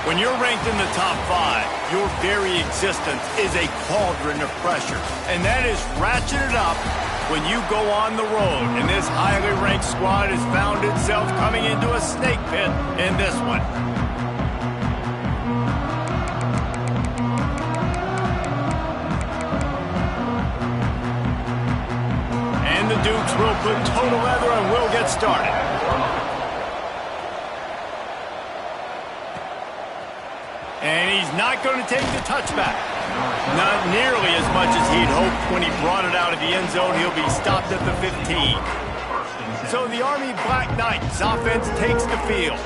When you're ranked in the top 5, your very existence is a cauldron of pressure. And that is ratcheted up when you go on the road. And this highly ranked squad has found itself coming into a snake pit in this one. And the Dukes will put total leather and will get started. And he's not going to take the touchback. Not nearly as much as he'd hoped when he brought it out of the end zone. He'll be stopped at the 15. So the Army Black Knights offense takes the field.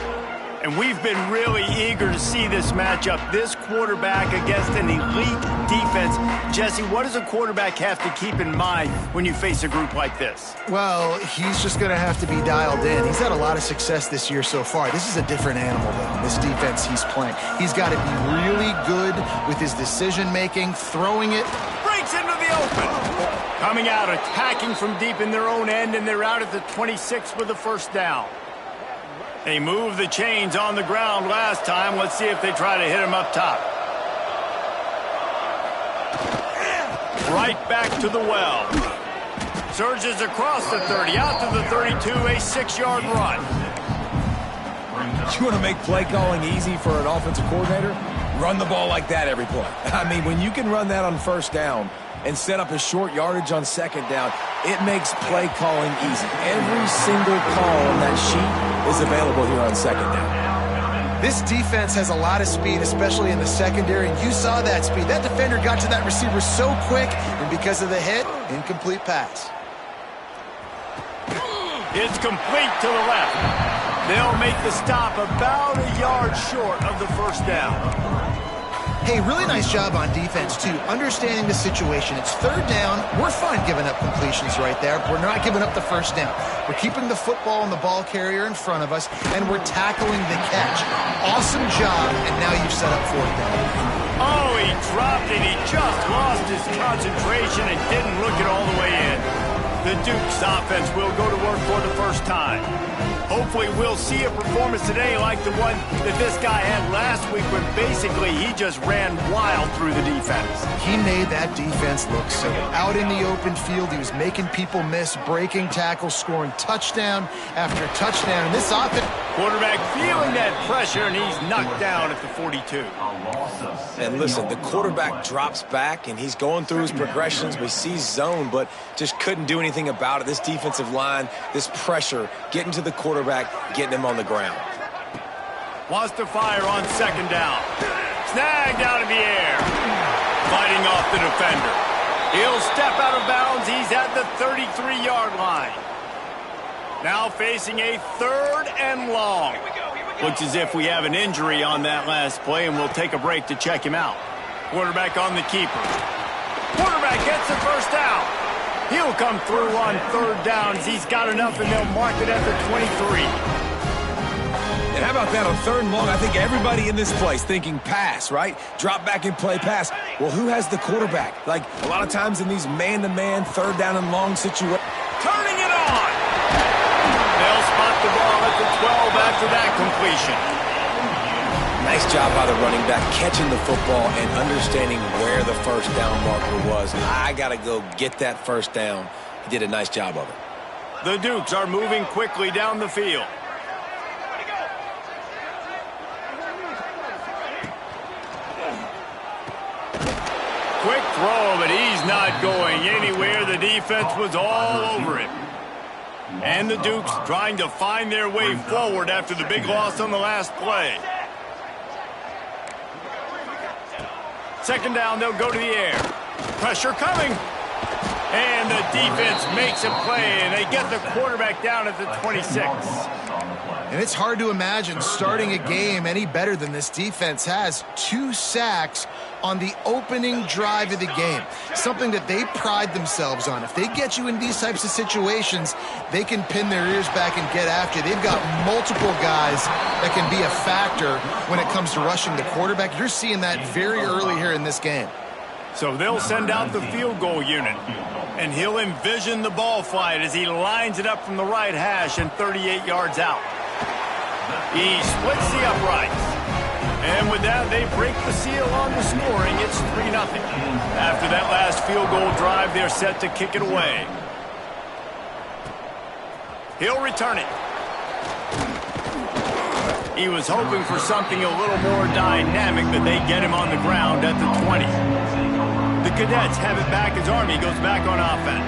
And we've been really eager to see this matchup, this quarterback against an elite defense. Jesse, what does a quarterback have to keep in mind when you face a group like this? Well, he's just going to have to be dialed in. He's had a lot of success this year so far. This is a different animal, though, this defense he's playing. He's got to be really good with his decision-making, throwing it. Breaks into the open. Coming out, attacking from deep in their own end, and they're out at the 26 with the first down. They moved the chains on the ground last time. Let's see if they try to hit him up top. Right back to the well. Surges across the 30, out to the 32, a 6-yard run. You want to make play calling easy for an offensive coordinator? Run the ball like that every play. I mean, when you can run that on first down and set up a short yardage on second down, it makes play calling easy. Every single call on that sheet is available here on second down. This defense has a lot of speed, especially in the secondary, and you saw that speed. That defender got to that receiver so quick, and because of the hit, incomplete pass. It's complete to the left. They'll make the stop about a yard short of the first down. Hey, really nice job on defense, too, understanding the situation. It's third down. We're fine giving up completions right there. We're not giving up the first down. We're keeping the football and the ball carrier in front of us, and we're tackling the catch. Awesome job, and now you've set up fourth down. Oh, he dropped it. He just lost his concentration and didn't look it all the way in. The Dukes offense will go to work for the first time. Hopefully we'll see a performance today like the one that this guy had last week when basically he just ran wild through the defense. He made that defense look silly. Out in the open field, he was making people miss, breaking tackles, scoring touchdown after touchdown. And this offense... Quarterback feeling that pressure, and he's knocked down at the 42. And listen, the quarterback drops back, and he's going through his progressions. We see zone, but just couldn't do anything about it. This defensive line, this pressure, getting to the quarterback, getting him on the ground. Wants to fire on second down. Snagged out of the air. Fighting off the defender. He'll step out of bounds. He's at the 33-yard line. Now facing a third and long. Looks as if we have an injury on that last play, and we'll take a break to check him out. Quarterback on the keeper. Quarterback gets the first down. He'll come through on third downs. He's got enough, and they'll mark it at the 23. And how about that on third and long? I think everybody in this place thinking pass, right? Drop back and play pass. Well, who has the quarterback? Like a lot of times in these man-to-man, third down and long situations. Turning it on. They'll spot the ball at the 12 after that completion. Nice job by the running back, catching the football and understanding where the first down marker was. I got to go get that first down. He did a nice job of it. The Dukes are moving quickly down the field. Quick throw, but he's not going anywhere. The defense was all over him. And the Dukes trying to find their way forward after the big loss on the last play. Second down, they'll go to the air. Pressure coming. And the defense makes a play, and they get the quarterback down at the 26. And it's hard to imagine starting a game any better than this defense has. 2 sacks on the opening drive of the game. Something that they pride themselves on. If they get you in these types of situations, they can pin their ears back and get after you. They've got multiple guys that can be a factor when it comes to rushing the quarterback. You're seeing that very early here in this game. So they'll send out the field goal unit. And he'll envision the ball flight as he lines it up from the right hash and 38 yards out. He splits the uprights. And with that, they break the seal on the scoring. It's 3-0. After that last field goal drive, they're set to kick it away. He'll return it. He was hoping for something a little more dynamic, but they get him on the ground at the 20. The Cadets have it back as Army goes back on offense.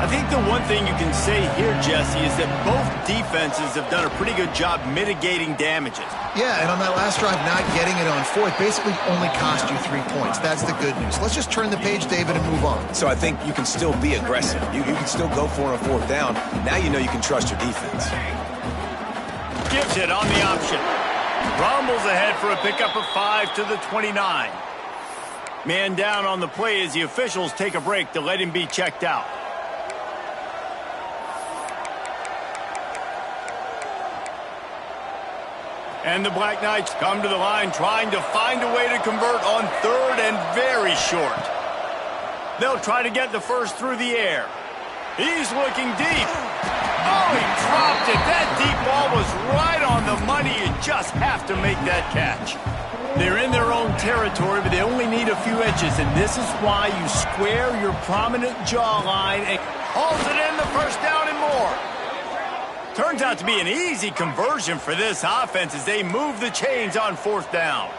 I think the one thing you can say here, Jesse, is that both defenses have done a pretty good job mitigating damages. Yeah, and on that last drive, not getting it on fourth basically only cost you 3 points. That's the good news. Let's just turn the page, David, and move on. So I think you can still be aggressive. You can still go for it on fourth down. Now you know you can trust your defense. Gives it on the option. Rumbles ahead for a pickup of 5 to the 29. Man down on the play as the officials take a break to let him be checked out. And the Black Knights come to the line trying to find a way to convert on third and very short. They'll try to get the first through the air. He's looking deep. Oh, he dropped it. That deep ball was right on the money. You just have to make that catch. They're in their own territory, but they only need a few inches, and this is why you square your prominent jawline and hauls it in the first down and more. Turns out to be an easy conversion for this offense as they move the chains on fourth down.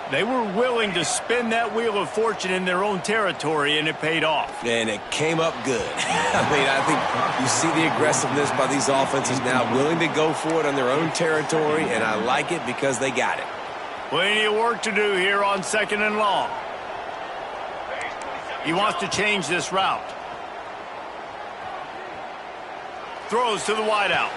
They were willing to spin that wheel of fortune in their own territory, and it paid off. And it came up good. I think you see the aggressiveness by these offenses now, willing to go for it on their own territory, and I like it because they got it. Plenty of work to do here on 2nd and long. He wants to change this route. Throws to the wideout.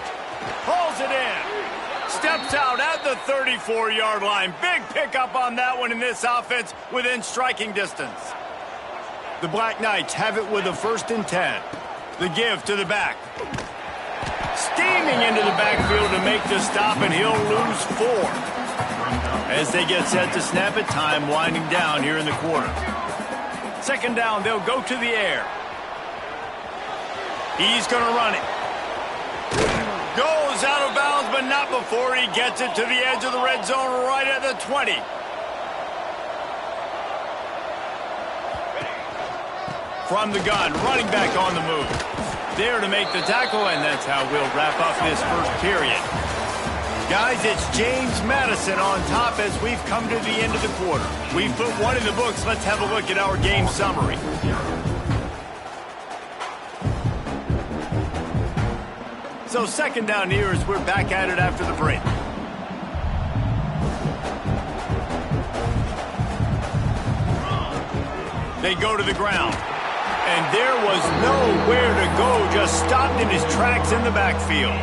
Pulls it in. Steps out at the 34-yard line. Big pickup on that one in this offense within striking distance. The Black Knights have it with a 1st and 10. The give to the back. Steaming into the backfield to make the stop, and he'll lose 4. As they get set to snap it, time winding down here in the quarter. 2nd down, they'll go to the air. He's going to run it. Goes out of bounds, but not before he gets it to the edge of the red zone right at the 20. From the gun, running back on the move. There to make the tackle, and that's how we'll wrap up this first period. Guys, it's James Madison on top as we've come to the end of the quarter. We've put one in the books. Let's have a look at our game summary. So 2nd down here as we're back at it after the break. They go to the ground. And there was nowhere to go, just stopped in his tracks in the backfield.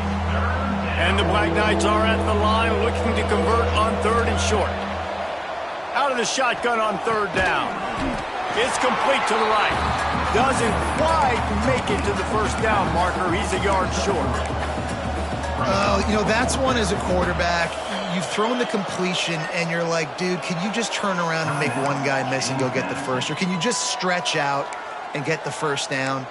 And the Black Knights are at the line looking to convert on 3rd and short. Out of the shotgun on 3rd down. It's complete to the right. Doesn't quite make it to the first down marker. He's a yard short. That's one as a quarterback. You've thrown the completion, and you're like, dude, can you just turn around and make one guy miss and go get the first? Or can you just stretch out and get the first down?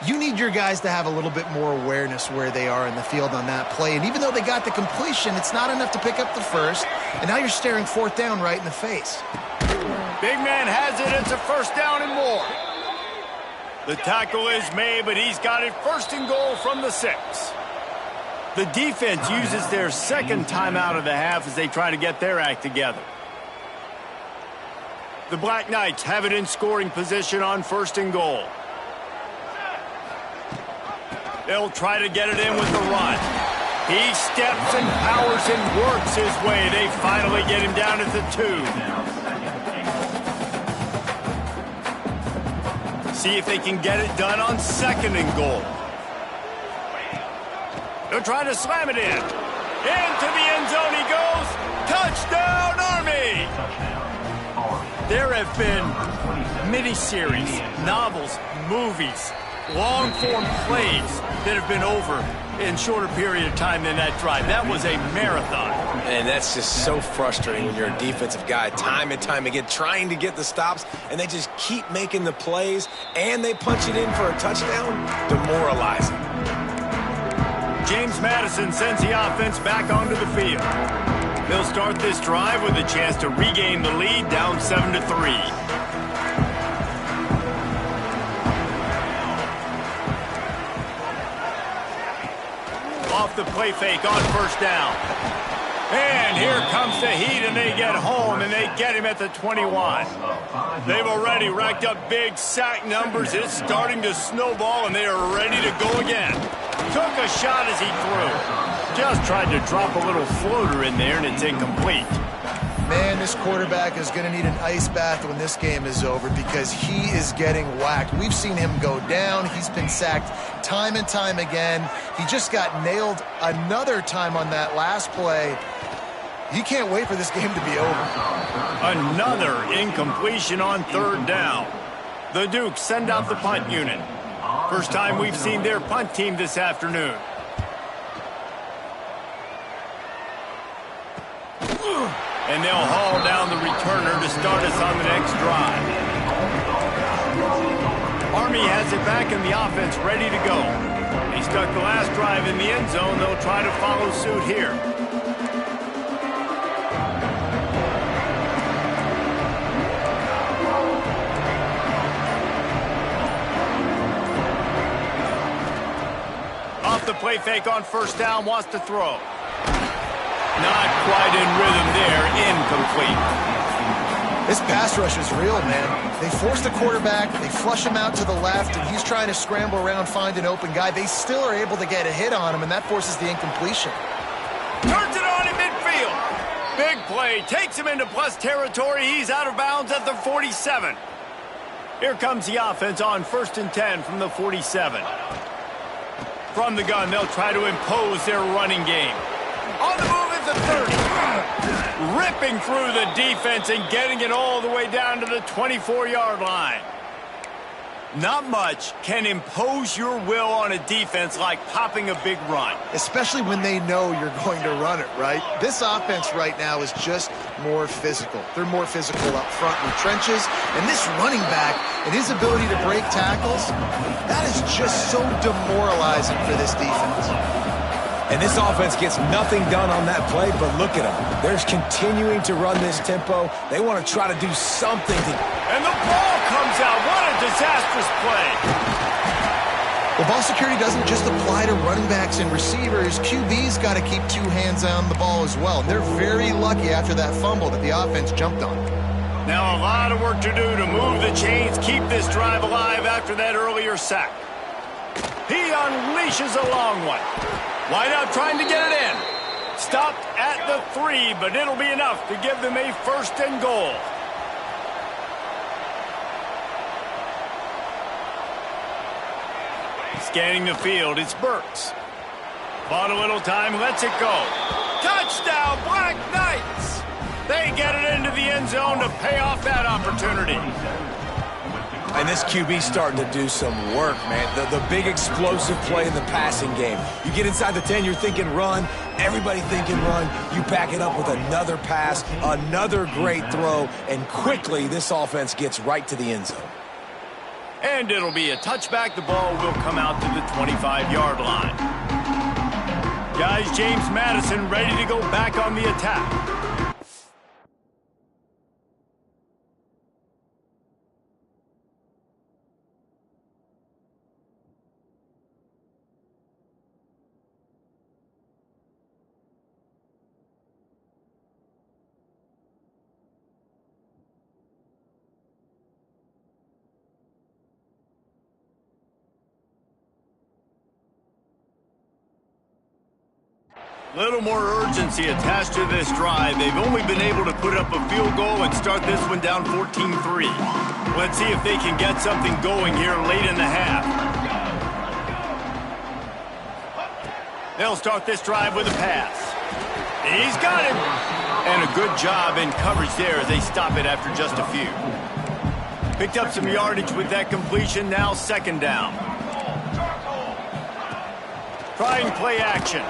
You need your guys to have a little bit more awareness where they are in the field on that play. And even though they got the completion, it's not enough to pick up the first. And now you're staring 4th down right in the face. Big man has it. It's a 1st down and more. The tackle is made, but he's got it 1st and goal from the 6. The defense uses their 2nd timeout of the half as they try to get their act together. The Black Knights have it in scoring position on 1st and goal. They'll try to get it in with the run. He steps and powers and works his way. They finally get him down at the 2. See if they can get it done on 2nd and goal. They're trying to slam it in. Into the end zone he goes. Touchdown, Army! There have been miniseries, novels, movies, long-form plays that have been over in shorter period of time than that drive. That was a marathon. And that's just so frustrating when you're a defensive guy, time and time again, trying to get the stops, and they just keep making the plays, and they punch it in for a touchdown. Demoralizing. James Madison sends the offense back onto the field. They'll start this drive with a chance to regain the lead, down 7-3. Off the play fake on first down. And here comes the heat, and they get home, and they get him at the 21. They've already racked up big sack numbers. It's starting to snowball, and they are ready to go again. Took a shot as he threw. Just tried to drop a little floater in there, and it's incomplete. Man, this quarterback is going to need an ice bath when this game is over because he is getting whacked. We've seen him go down. He's been sacked time and time again. He just got nailed another time on that last play. He can't wait for this game to be over. Another incompletion on third down. The Dukes send out the punt unit. First time we've seen their punt team this afternoon. And they'll haul down the returner to start us on the next drive. Army has it back in the offense, ready to go. They stuck the last drive in the end zone. They'll try to follow suit here. Off the play fake on first down, wants to throw. Not quite in rhythm there, incomplete. This pass rush is real, man. They force the quarterback, they flush him out to the left, and he's trying to scramble around, find an open guy. They still are able to get a hit on him, and that forces the incompletion. Turns it on in midfield. Big play, takes him into plus territory. He's out of bounds at the 47. Here comes the offense on 1st and 10 from the 47. From the gun, they'll try to impose their running game. On the move at the 30. Ripping through the defense and getting it all the way down to the 24-yard line. Not much can impose your will on a defense like popping a big run. Especially when they know you're going to run it, right? This offense right now is just more physical. They're more physical up front in the trenches. And this running back and his ability to break tackles, that is just so demoralizing for this defense. And this offense gets nothing done on that play, but look at them. They're continuing to run this tempo. They want to try to do something to... And the ball comes out. What a disastrous play. Well, ball security doesn't just apply to running backs and receivers. QB's got to keep two hands on the ball as well. And they're very lucky after that fumble that the offense jumped on. Now a lot of work to do to move the chains, keep this drive alive after that earlier sack. He unleashes a long one. Wide out trying to get it in. Stopped at the 3, but it'll be enough to give them a 1st and goal. Scanning the field, it's Burks. Bought a little time, lets it go. Touchdown, Black Knights! They get it into the end zone to pay off that opportunity. And this QB's starting to do some work, man. The big explosive play in the passing game. You get inside the 10, you're thinking run. Everybody thinking run. You back it up with another pass, another great throw, and quickly this offense gets right to the end zone. And it'll be a touchback. The ball will come out to the 25-yard line. Guys, James Madison ready to go back on the attack. Little more urgency attached to this drive. They've only been able to put up a field goal and start this one down 14-3. Let's see if they can get something going here late in the half. They'll start this drive with a pass. He's got him. And a good job in coverage there as they stop it after just a few. Picked up some yardage with that completion. Now 2nd down. Trying play action.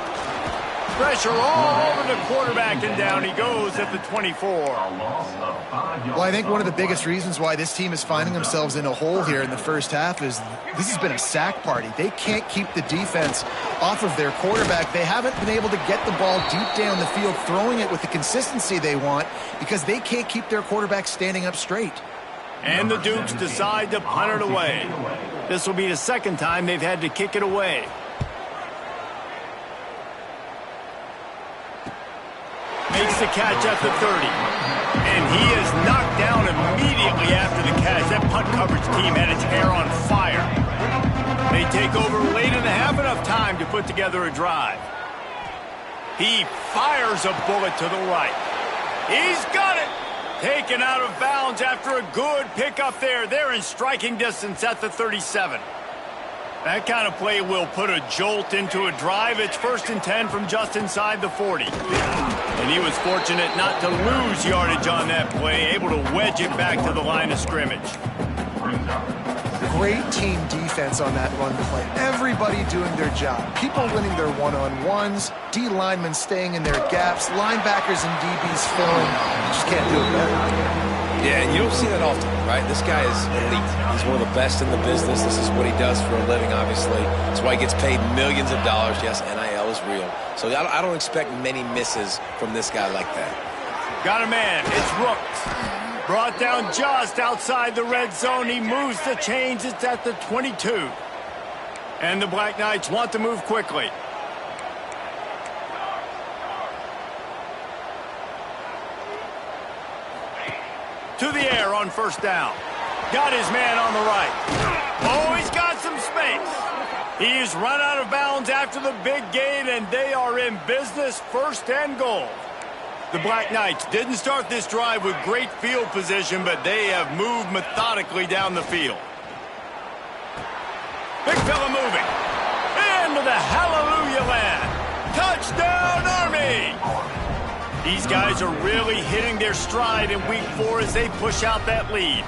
Pressure all over the quarterback, and down he goes at the 24. Well, I think one of the biggest reasons why this team is finding themselves in a hole here in the first half is this has been a sack party. They can't keep the defense off of their quarterback. They haven't been able to get the ball deep down the field, throwing it with the consistency they want because they can't keep their quarterback standing up straight. And the Dukes decide to punt it away. This will be the second time they've had to kick it away. Makes the catch at the 30. And he is knocked down immediately after the catch. That punt coverage team had its hair on fire. They take over late in the half, enough time to put together a drive. He fires a bullet to the right. He's got it! Taken out of bounds after a good pickup there. They're in striking distance at the 37. That kind of play will put a jolt into a drive. It's 1st and 10 from just inside the 40. And he was fortunate not to lose yardage on that play, able to wedge it back to the line of scrimmage. Great team defense on that run play. Everybody doing their job. People winning their one-on-ones, D linemen staying in their gaps, linebackers and DBs filling. Just can't do it better. Yeah, and you don't see that often, right? This guy is elite. He's one of the best in the business. This is what he does for a living, obviously. That's why he gets paid millions of dollars. Yes, NIL is real. So I don't expect many misses from this guy like that. Got a man. It's Rooks. Brought down just outside the red zone. He moves the chains. It's at the 22. And the Black Knights want to move quickly. To the air on 1st down. Got his man on the right. Oh, he's got some space. He's run out of bounds after the big gain, and they are in business, 1st and goal. The Black Knights didn't start this drive with great field position, but they have moved methodically down the field. Big fella moving. Into the hallelujah land. Touchdown, Army! These guys are really hitting their stride in week 4 as they push out that lead.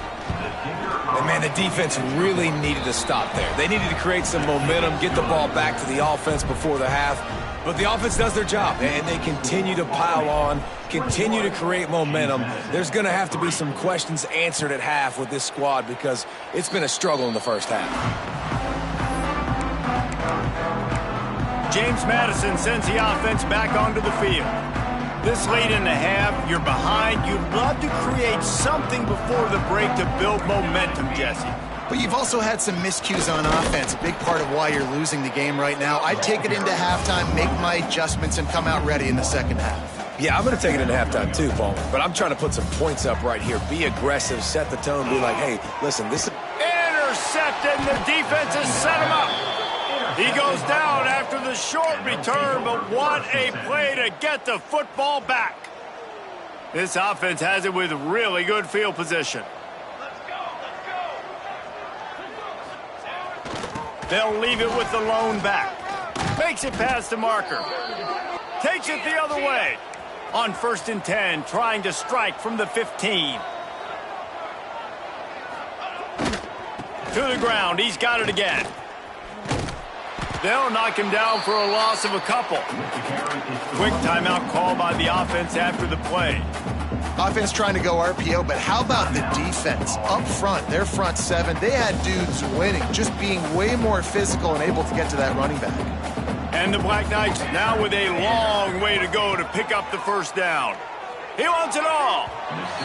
And, man, the defense really needed to stop there. They needed to create some momentum, get the ball back to the offense before the half. But the offense does their job, and they continue to pile on, continue to create momentum. There's going to have to be some questions answered at half with this squad because it's been a struggle in the first half. James Madison sends the offense back onto the field. This late in the half, you're behind. You'd love to create something before the break to build momentum, Jesse. But you've also had some miscues on offense, a big part of why you're losing the game right now. I'd take it into halftime, make my adjustments, and come out ready in the second half. Yeah, I'm going to take it into halftime too, Paul. But I'm trying to put some points up right here. Be aggressive, set the tone, be like, hey, listen, this is... Intercepted, and the defense has set him up. He goes down after the short return, but what a play to get the football back. This offense has it with really good field position. They'll leave it with the lone back. Makes it past the marker. Takes it the other way. On 1st and 10, trying to strike from the 15. To the ground, he's got it again. They'll knock him down for a loss of a couple. Quick timeout call by the offense after the play. Offense trying to go RPO, but how about the defense? Up front, their front 7, they had dudes winning, just being way more physical and able to get to that running back. And the Black Knights now with a long way to go to pick up the 1st down. He wants it all.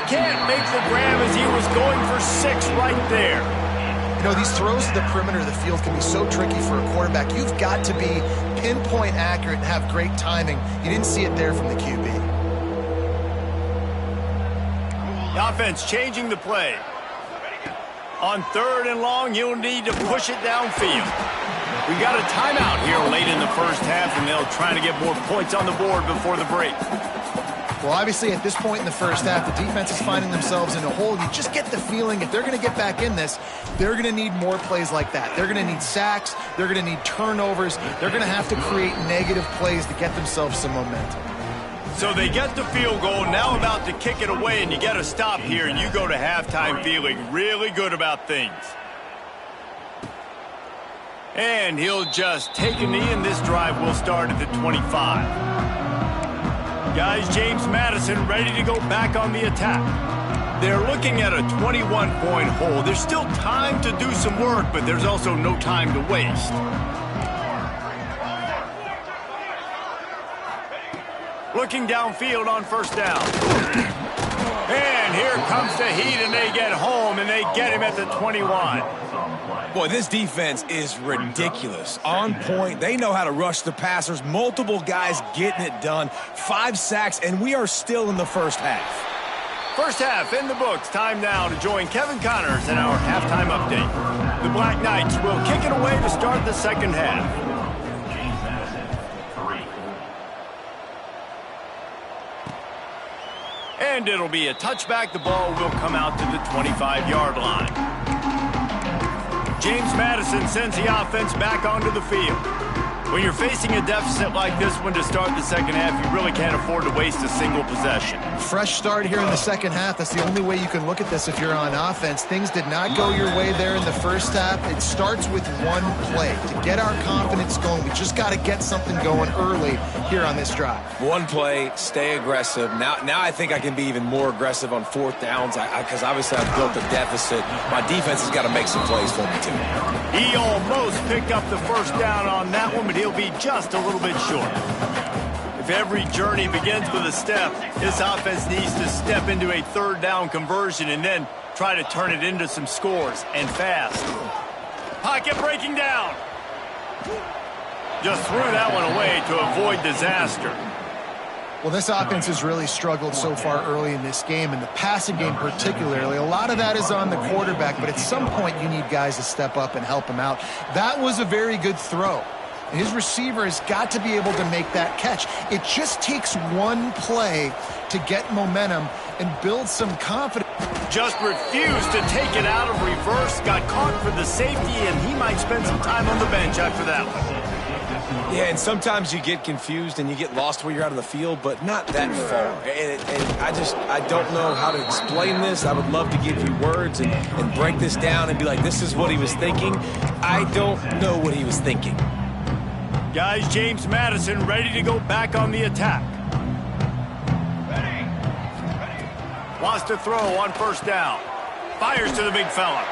Can't make the grab as he was going for 6 right there. You know, these throws to the perimeter of the field can be so tricky for a quarterback. You've got to be pinpoint accurate and have great timing. You didn't see it there from the QB. The offense changing the play. On 3rd and long, you'll need to push it downfield. We got a timeout here late in the first half, and they'll try to get more points on the board before the break. Well, obviously, at this point in the first half, the defense is finding themselves in a hole. You just get the feeling if they're going to get back in this, they're going to need more plays like that. They're going to need sacks. They're going to need turnovers. They're going to have to create negative plays to get themselves some momentum. So they get the field goal, now about to kick it away, and you get a stop here, and you go to halftime feeling really good about things. And he'll just take a knee, and this drive will start at the 25. Guys, James Madison ready to go back on the attack. They're looking at a 21-point hole. There's still time to do some work, but there's also no time to waste. Looking downfield on first down. And here comes the heat, and they get home, and they get him at the 21. Boy, this defense is ridiculous. On point. They know how to rush the passers. Multiple guys getting it done. 5 sacks, and we are still in the first half. First half in the books. Time now to join Kevin Connors in our halftime update. The Black Knights will kick it away to start the second half. And it'll be a touchback. The ball will come out to the 25-yard line. James Madison sends the offense back onto the field. When you're facing a deficit like this one to start the second half, you really can't afford to waste a single possession. Fresh start here in the second half. That's the only way you can look at this if you're on offense. Things did not go your way there in the first half. It starts with one play. To get our confidence going, we just got to get something going early here on this drive. One play, stay aggressive. Now I think I can be even more aggressive on fourth downs because obviously I've built a deficit. My defense has got to make some plays for me, too. He almost picked up the first down on that one, but he'll be just a little bit short. If every journey begins with a step, this offense needs to step into a third down conversion and then try to turn it into some scores, and fast. Pocket breaking down. Just threw that one away to avoid disaster. Well, this offense has really struggled so far early in this game, and the passing game particularly. A lot of that is on the quarterback, but at some point you need guys to step up and help him out. That was a very good throw. His receiver has got to be able to make that catch. It just takes one play to get momentum and build some confidence. Just refused to take it out of reverse, got caught for the safety, and he might spend some time on the bench after that one. Yeah, and sometimes you get confused and you get lost where you're out of the field, but not that far. And I don't know how to explain this. I would love to give you words and break this down and be like, this is what he was thinking. I don't know what he was thinking. Guys, James Madison ready to go back on the attack. Wants to throw on first down. Fires to the big fella.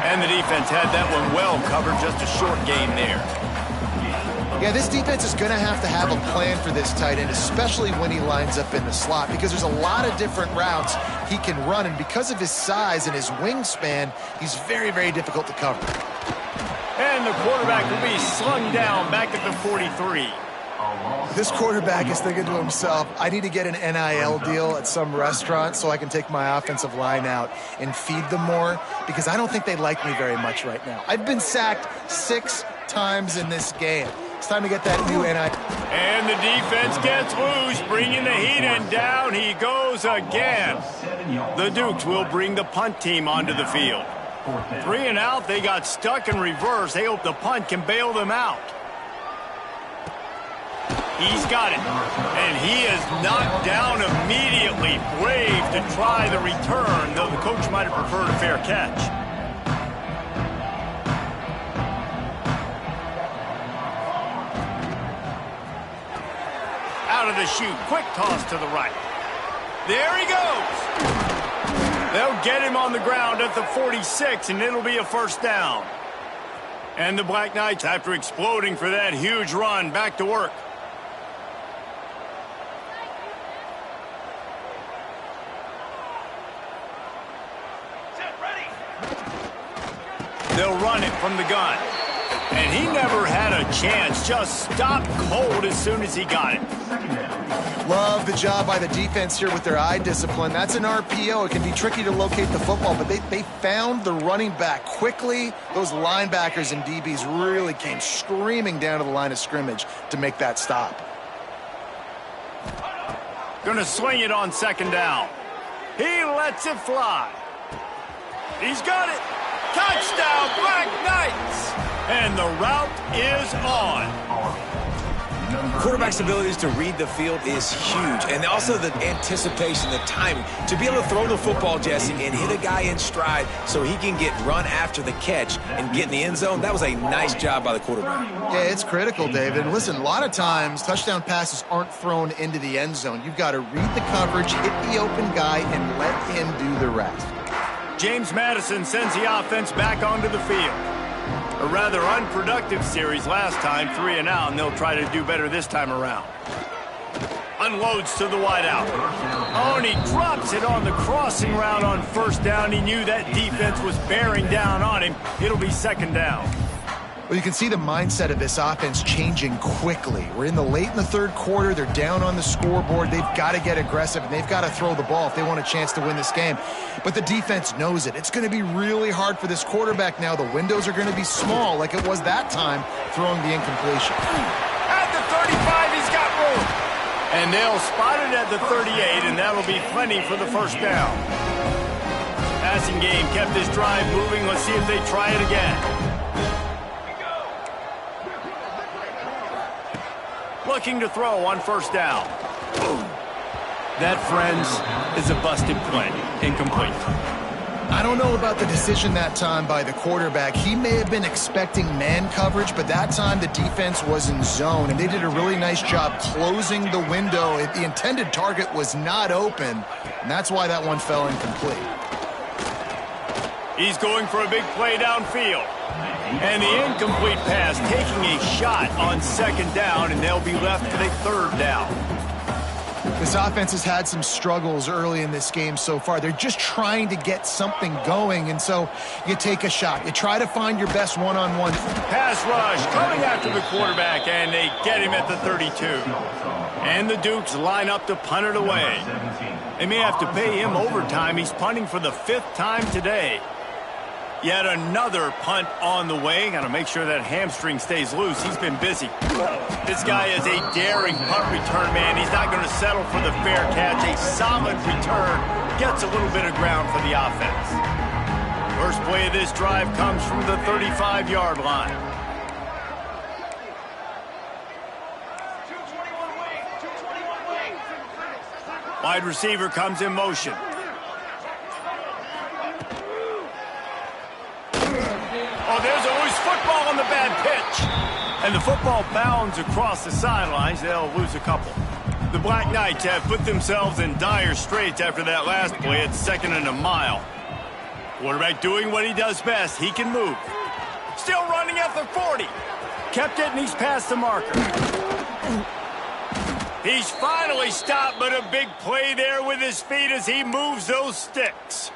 And the defense had that one well covered. Just a short gain there. Yeah, this defense is going to have a plan for this tight end, especially when he lines up in the slot, because there's a lot of different routes he can run, and because of his size and his wingspan, he's very, very difficult to cover. And the quarterback will be slung down back at the 43. This quarterback is thinking to himself, I need to get an NIL deal at some restaurant so I can take my offensive line out and feed them more, because I don't think they like me very much right now. I've been sacked 6 times in this game. It's time to get that new NIL. And the defense gets loose, bringing the heat, and down he goes again. The Dukes will bring the punt team onto the field. 3 and out, they got stuck in reverse. They hope the punt can bail them out. He's got it, and he is knocked down immediately. Brave to try the return, though the coach might have preferred a fair catch. Out of the chute, quick toss to the right. There he goes. They'll get him on the ground at the 46, and it'll be a first down. And the Black Knights, after exploding for that huge run, back to work. They'll run it from the gun. And he never had a chance. Just stopped cold as soon as he got it. Love the job by the defense here with their eye discipline. That's an RPO. It can be tricky to locate the football, but they found the running back quickly. Those linebackers and DBs really came screaming down to the line of scrimmage to make that stop. Gonna swing it on second down. He lets it fly. He's got it. Touchdown, Black Knights! And the route is on. Quarterback's abilities to read the field is huge, and also the anticipation, the timing. To be able to throw the football, Jesse, and hit a guy in stride so he can get run after the catch and get in the end zone, that was a nice job by the quarterback. Yeah, it's critical, David. Listen, a lot of times touchdown passes aren't thrown into the end zone. You've got to read the coverage, hit the open guy, and let him do the rest. James Madison sends the offense back onto the field. A rather unproductive series last time, 3 and out, and they'll try to do better this time around. Unloads to the wideout. Oh, and he drops it on the crossing route on first down. He knew that defense was bearing down on him. It'll be second down. Well, you can see the mindset of this offense changing quickly. We're late in the third quarter. They're down on the scoreboard. They've got to get aggressive, and they've got to throw the ball if they want a chance to win this game. But the defense knows it. It's going to be really hard for this quarterback now. The windows are going to be small like it was that time throwing the incompletion. At the 35, he's got room. And they'll spot it at the 38, and that'll be plenty for the first down. Passing game kept this drive moving. Let's see if they try it again. Looking to throw on first down. That, friends, is a busted play. Incomplete. I don't know about the decision that time by the quarterback. He may have been expecting man coverage, but that time the defense was in zone, and they did a really nice job closing the window. The intended target was not open, and that's why that one fell incomplete. He's going for a big play downfield. And the incomplete pass taking a shot on second down, and they'll be left with a third down. This offense has had some struggles early in this game so far. They're just trying to get something going, and so you take a shot. You try to find your best one-on-one. Pass rush coming after the quarterback, and they get him at the 32. And the Dukes line up to punt it away. They may have to pay him overtime. He's punting for the 5th time today. Yet another punt on the way. Got to make sure that hamstring stays loose. He's been busy. This guy is a daring punt return man. He's not going to settle for the fair catch. A solid return. Gets a little bit of ground for the offense. First play of this drive comes from the 35-yard line. Wide receiver comes in motion. Oh, there's a loose football on the bad pitch. And the football bounds across the sidelines. They'll lose a couple. The Black Knights have put themselves in dire straits after that last play at 2nd and a mile. Quarterback doing what he does best. He can move. Still running at the 40. Kept it, and he's past the marker. He's finally stopped, but a big play there with his feet as he moves those sticks.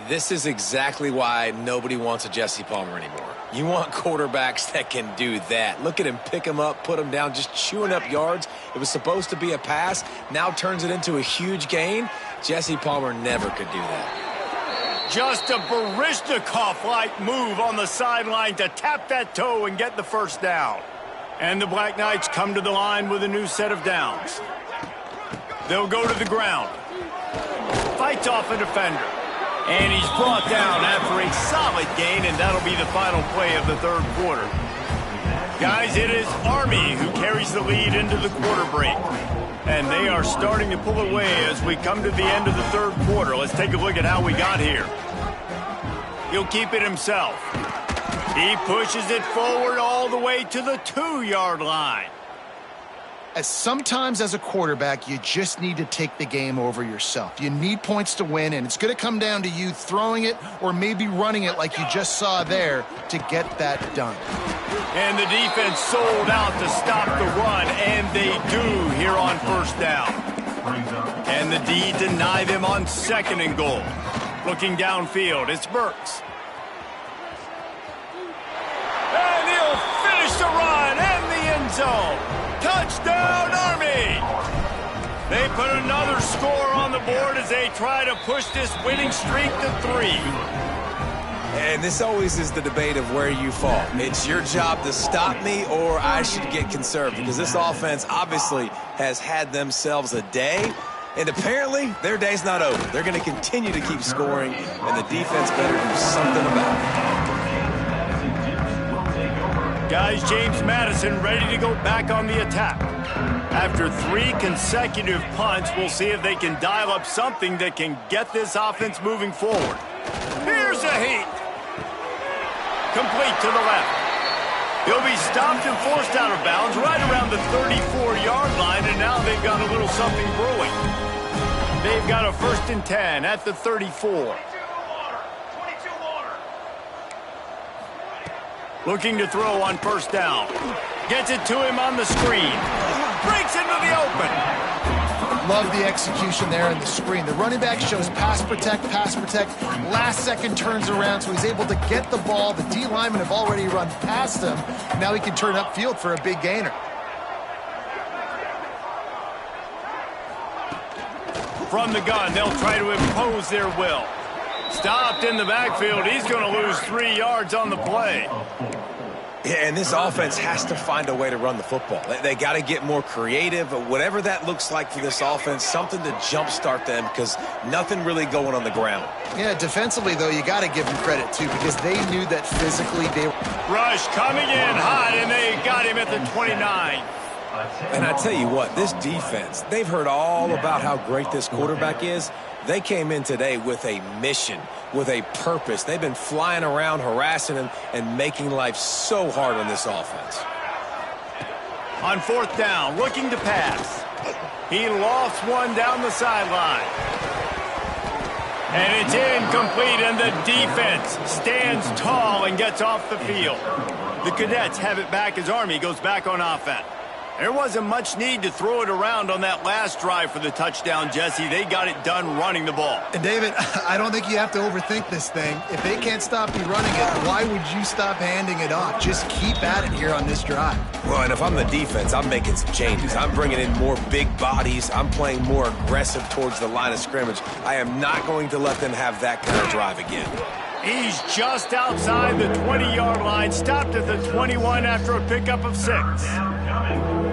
This is exactly why nobody wants a Jesse Palmer anymore. You want quarterbacks that can do that. Look at him pick him up, put him down, just chewing up yards. It was supposed to be a pass, now turns it into a huge gain. Jesse Palmer never could do that. Just a Baryshnikov-like move on the sideline to tap that toe and get the first down. And the Black Knights come to the line with a new set of downs. They'll go to the ground. Fights off a defender. And he's brought down after a solid gain, and that'll be the final play of the third quarter. Guys, it is Army who carries the lead into the quarter break. And they are starting to pull away as we come to the end of the third quarter. Let's take a look at how we got here. He'll keep it himself. He pushes it forward all the way to the 2-yard line. Sometimes as a quarterback, you just need to take the game over yourself. You need points to win, and it's going to come down to you throwing it or maybe running it like you just saw there to get that done. And the defense sold out to stop the run, and they do here on first down. And the D deny them on 2nd and goal. Looking downfield, it's Burks. And he'll finish the run and the end zone. Touchdown, Army! They put another score on the board as they try to push this winning streak to 3. And this always is the debate of where you fall. It's your job to stop me, or I should get conserved, because this offense obviously has had themselves a day, and apparently their day's not over. They're going to continue to keep scoring, and the defense better do something about it. Guys, James Madison ready to go back on the attack. After 3 consecutive punts, we'll see if they can dial up something that can get this offense moving forward. Here's a heat. Complete to the left. He'll be stopped and forced out of bounds right around the 34-yard line, and now they've got a little something brewing. They've got a 1st and 10 at the 34. Looking to throw on 1st down. Gets it to him on the screen. Breaks into the open. Love the execution there in the screen. The running back shows pass protect. Last second turns around, so he's able to get the ball. The D linemen have already run past him. Now he can turn upfield for a big gainer. From the gun, they'll try to impose their will. Stopped in the backfield. He's going to lose 3 yards on the play. Yeah, and this offense has to find a way to run the football. They got to get more creative, whatever that looks like for this offense, something to jumpstart them because nothing really going on the ground. Yeah, defensively, though, you got to give them credit, too, because they knew that physically they were... Rush coming in hot, and they got him at the 29. And I tell you what, this defense, they've heard all about how great this quarterback is. They came in today with a mission, with a purpose. They've been flying around, harassing him, and making life so hard on this offense. On 4th down, looking to pass. He lofts one down the sideline. And it's incomplete, and the defense stands tall and gets off the field. The Cadets have it back as Army goes back on offense. There wasn't much need to throw it around on that last drive for the touchdown, Jesse. They got it done running the ball. And, David, I don't think you have to overthink this thing. If they can't stop you running it, why would you stop handing it off? Just keep at it here on this drive. Well, and if I'm the defense, I'm making some changes. I'm bringing in more big bodies. I'm playing more aggressive towards the line of scrimmage. I am not going to let them have that kind of drive again. He's just outside the 20-yard line, stopped at the 21 after a pickup of 6.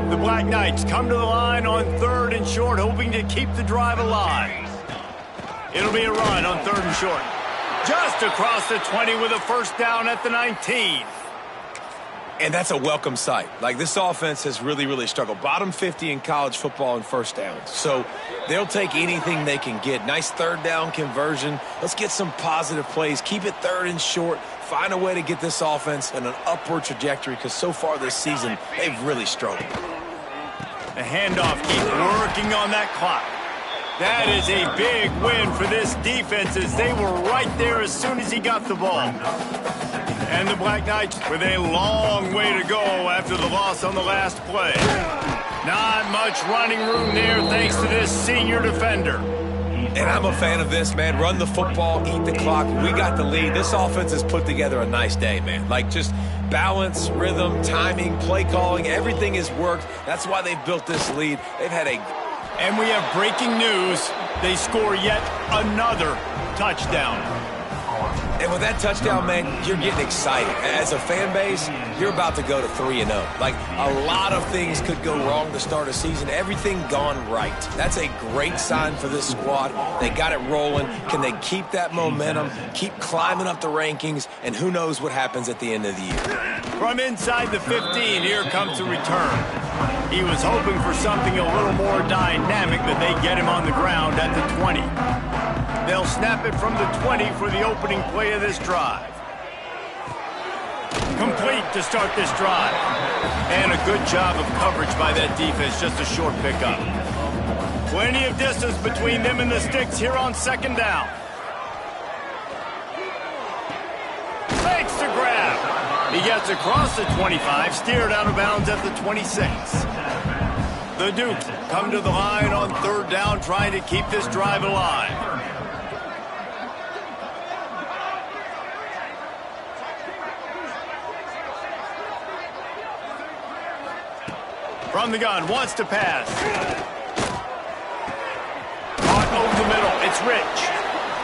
The Black Knights come to the line on 3rd and short, hoping to keep the drive alive. It'll be a run on 3rd and short. Just across the 20 with a 1st down at the 19. And that's a welcome sight. Like, this offense has really struggled. Bottom 50 in college football in 1st downs. So they'll take anything they can get. Nice 3rd down conversion. Let's get some positive plays. Keep it 3rd and short. Find a way to get this offense in an upward trajectory because so far this season, they've really struggled. The handoff, keep working on that clock. That is a big win for this defense as they were right there as soon as he got the ball. And the Black Knights with a long way to go after the loss on the last play. Not much running room there thanks to this senior defender. And I'm a fan of this, man. Run the football, eat the clock. We got the lead. This offense has put together a nice day, man. Like, just balance, rhythm, timing, play calling, everything has worked. That's why they've built this lead. They've had a... And we have breaking news. They score yet another touchdown. And with that touchdown, man, you're getting excited. As a fan base, you're about to go to 3-0. Like, a lot of things could go wrong to start a season. Everything gone right. That's a great sign for this squad. They got it rolling. Can they keep that momentum, keep climbing up the rankings, and who knows what happens at the end of the year. From inside the 15, here comes the return. He was hoping for something a little more dynamic, but they get him on the ground at the 20. They'll snap it from the 20 for the opening play of this drive. Complete to start this drive. And a good job of coverage by that defense, just a short pickup. Plenty of distance between them and the sticks here on 2nd down. Fakes to grab. He gets across the 25, steered out of bounds at the 26. The Dukes come to the line on 3rd down, trying to keep this drive alive. From the gun, wants to pass. Caught over the middle, it's Rich.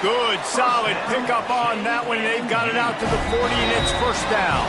Good, solid pickup on that one. They've got it out to the 40, and it's 1st down.